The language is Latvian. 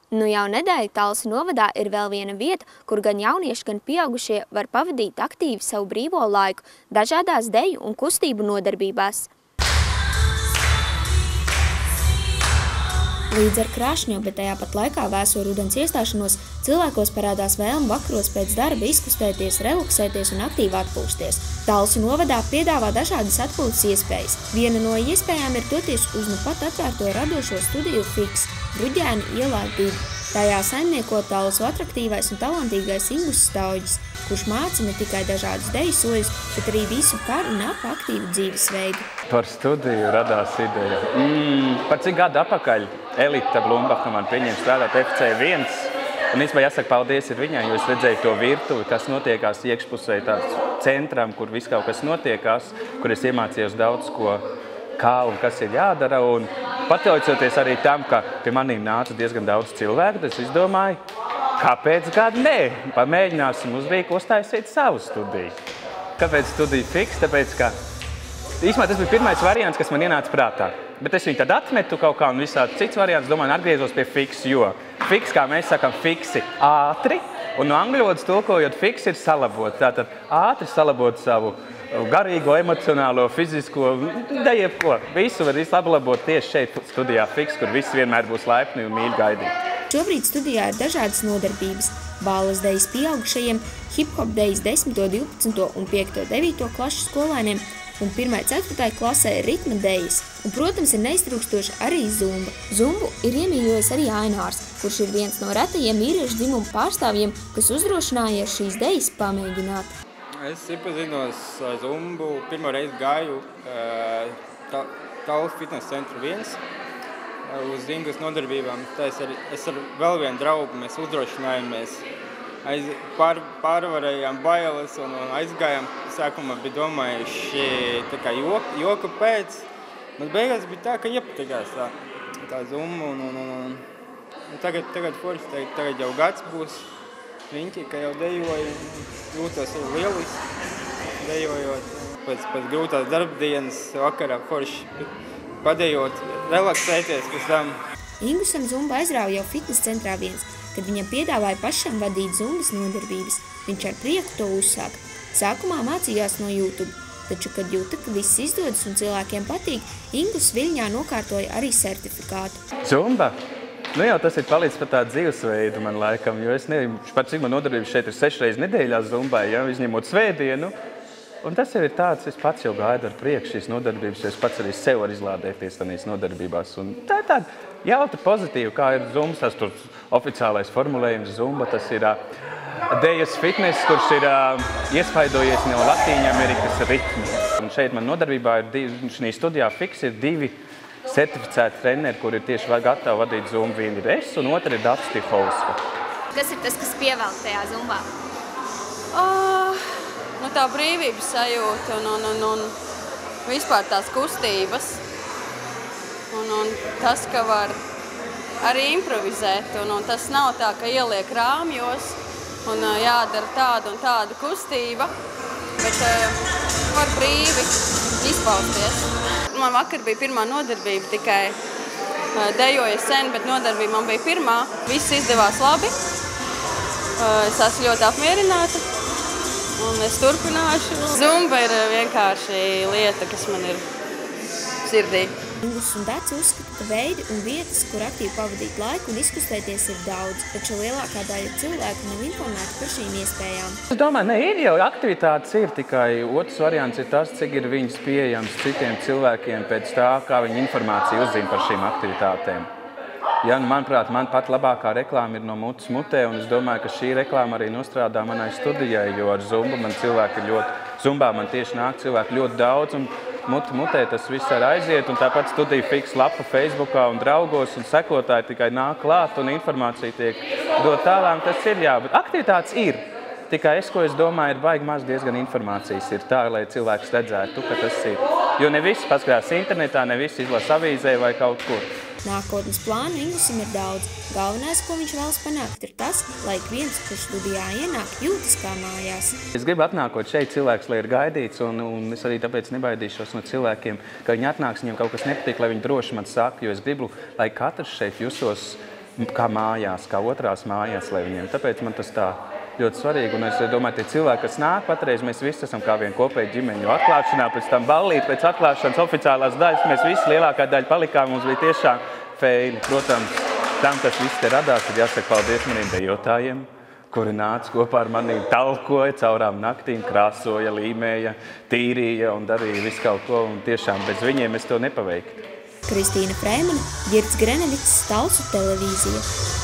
Nu jau nedēļu Talsu novadā ir vēl viena vieta, kur gan jaunieši, gan pieaugušie var pavadīt aktīvi savu brīvo laiku dažādās deju un kustību nodarbībās. Līdz ar krāšņo, bet tajā pat laikā vēso rudens iestāšanos, cilvēkos parādās vēlme vakaros pēc darba izkustēties, relaksēties un aktīvi atpūsties. Talsu novadā piedāvā dažādas atpūtas iespējas. Viena no iespējām ir doties uz nu pat atvērto radošo studiju Fiks, Bruģēnu ielā 2. Tajā saimnieko Talsu atraktīvais un talantīgais Ingus Stauģis, kurš māca ne tikai dažādus deju soļus, bet arī visu par un ap aktīvu dzīvesveidu. Par studiju radās ideja. Par cik gadu atpakaļ Elita Blumbacha man pieņem strādāt FC1. Un īstenībā jāsaka paldies ir viņai, jo es redzēju to virtuvi, kas notiekās iekšpusē tāds centram, kur viss kaut kas notiekās, kur es iemācījos daudz ko, kā un kas ir jādara. Un pateicoties arī tam, ka pie manīm nāca diezgan daudz cilvēku, es izdomāju, kāpēc gan nē? Pamēģināsim uztaisīt savu studiju. Kāpēc studija Fiks? Tāpēc, ka īstenībā tas bija pirmais variants, kas man ienāca prātā. Bet es viņu tad atmetu kaut kā un visādi cits variants, domāju, atgriezos pie Fiks, jo Fiks, kā mēs sakam, fiksi ātri, un no angļu valodas tulkojot Fiks ir salabot. Tātad ātri salabot savu garīgo, emocionālo, fizisko, da jebko. Visu var izlabot tieši šeit studijā Fiks, kur viss vienmēr būs laipni un mīļi gaidīt. Šobrīd studijā ir dažādas nodarbības – balles dejas pieaugušajiem, hip-hop dejas 10., 12. un 5., 9. klašu skolēniem un 1. 4. klasē ir ritma dejas. Un, protams, ir neiztrūkstoši arī zumba. Zumbu ir iemīļojis arī Ainārs, kurš ir viens no retajiem vīriešu dzimumu pārstāvjiem, kas uzdrošinājies šīs dejas pamēģināt. Es iepazinos ar zumbu, pirmo reizi gāju Talsu fitness centru 1 uz Ingus nodarbībām. Es ar vēl vienu draugu mēs uzdrošinājāmies, pārvarējām bailes un aizgājām. Sākumā bija domājuši tā kā joka pēc, bet beigās bija tā, ka iepatikās tā zumba un tagad forši, tagad jau gads būs. Riņķi, ka jau dejoju, jūtos lieliski dejojot. Pēc grūtās darbdienas vakarā forši padejot, relaksēties pēc tam. Ingusam zumba aizrāva jau fitnes centrā 1, kad viņam piedāvāja pašam vadīt zumbas nodarbības. Viņš ar prieku to uzsāka. Sākumā mācījās no YouTube, taču, kad jūta, ka viss izdodas un cilvēkiem patīk, Ingus Viļņā nokārtoja arī certifikātu. Zumba? Nu jau tas ir palīdz par tādu dzīvesveidu man laikam, jo es nezinu, par cik man nodarbības šeit ir 6 reizes nedēļā zumbai, ja, izņemot svētdienu. Un tas jau ir tāds, es pats jau gaidu ar prieku šīs nodarbības, jo es pats arī sev varu izlādēties tādās nodarbībās. Un tā ir tāda jautra pozitīva, kā ir zumbas, tas tur oficiālais formulējums zumba, tas ir dejas fitness, kurš ir iespaidojies no Latīņa Amerikas ritmi. Un šeit man nodarbībā ir šī studijā Fiks ir 2 certificēti treneri, kuri ir tieši gatavi vadīt zumbu. Viena ir es, un otra ir Dats Tihovska. Kas ir tas, kas pievelk tajā zumbā? Tā brīvības sajūta un vispār tās kustības. Un tas, ka var arī improvizēt. Un tas nav tā, ka ieliek rāmjos un jādara tāda un tāda kustība, bet var brīvi izpausties. Man vakar bija pirmā nodarbība, tikai dejoju sen, bet nodarbība man bija pirmā. Viss izdevās labi. Es esmu ļoti apmierināta un es turpināšu. Zumba ir vienkārši lieta, kas man ir sirdī. Ingus un Dats uzskata, ka veidi un vietas, kur aktīvi pavadīt laiku un izkustēties ir daudz, taču lielākā daļa cilvēku nav informēta par šīm iespējām. Es domāju, ir jau aktivitātes ir, tikai otrs variants ir tas, cik ir viņas pieejams citiem cilvēkiem pēc tā, kā viņi informāciju uzzina par šīm aktivitātēm. Ja, manuprāt, man pat labākā reklāma ir no mutes mutē, un es domāju, ka šī reklāma arī nostrādā manai studijai, jo ar zumbu man cilvēki ir zumbā man tieši nāk cilvēki ļoti daudz, un mutē tas viss arī aiziet, un tāpat studija Fiks lapa Facebookā un draugos, un sekotāji tikai nāk klāt, un informācija tiek dot tālāk, tas ir jā, bet aktivitātes ir. Tikai ko es domāju, ir baigi maz diezgan informācijas ir tā, lai cilvēks redzētu, ka tas ir. Jo ne visi paskatās internetā, ne visi izlasa avīzē vai kaut kur. Nākotnes plānu Ingusim ir daudz. Galvenais, ko viņš vēlas panākt, ir tas, lai ik viens, kurš studijā ienāk, jūtas kā mājās. Es gribu atnākot šeit cilvēks, lai ir gaidīts, un es arī tāpēc nebaidīšos no cilvēkiem, ka viņi atnāks, viņiem kaut kas nepatīk, lai viņi droši man saka, jo es gribu, lai katrs šeit justos kā mājās, kā otrās mājās, lai viņiem. Tāpēc man tas tā ļoti svarīgi, un es domāju, tie cilvēki, kas nāk patreiz, mēs visi esam kā viena kopēja ģimeņu atklāšanā, pēc tam ballīt, pēc atklāšanas oficiālās daļas, mēs visi lielākā daļa palikām, mums bija tiešām feini. Protams, tam, kas viss te radās, tad jāsaka paldies maniem dejotājiem, kuri nāca kopā ar maniem, talkoja caurām naktīm, krāsoja, līmēja, tīrīja un darīja visu kaut ko, un tiešām bez viņiem es to nepaveiktu. Kristīna Freimane, Girts Grenevics, Talsu televīzija.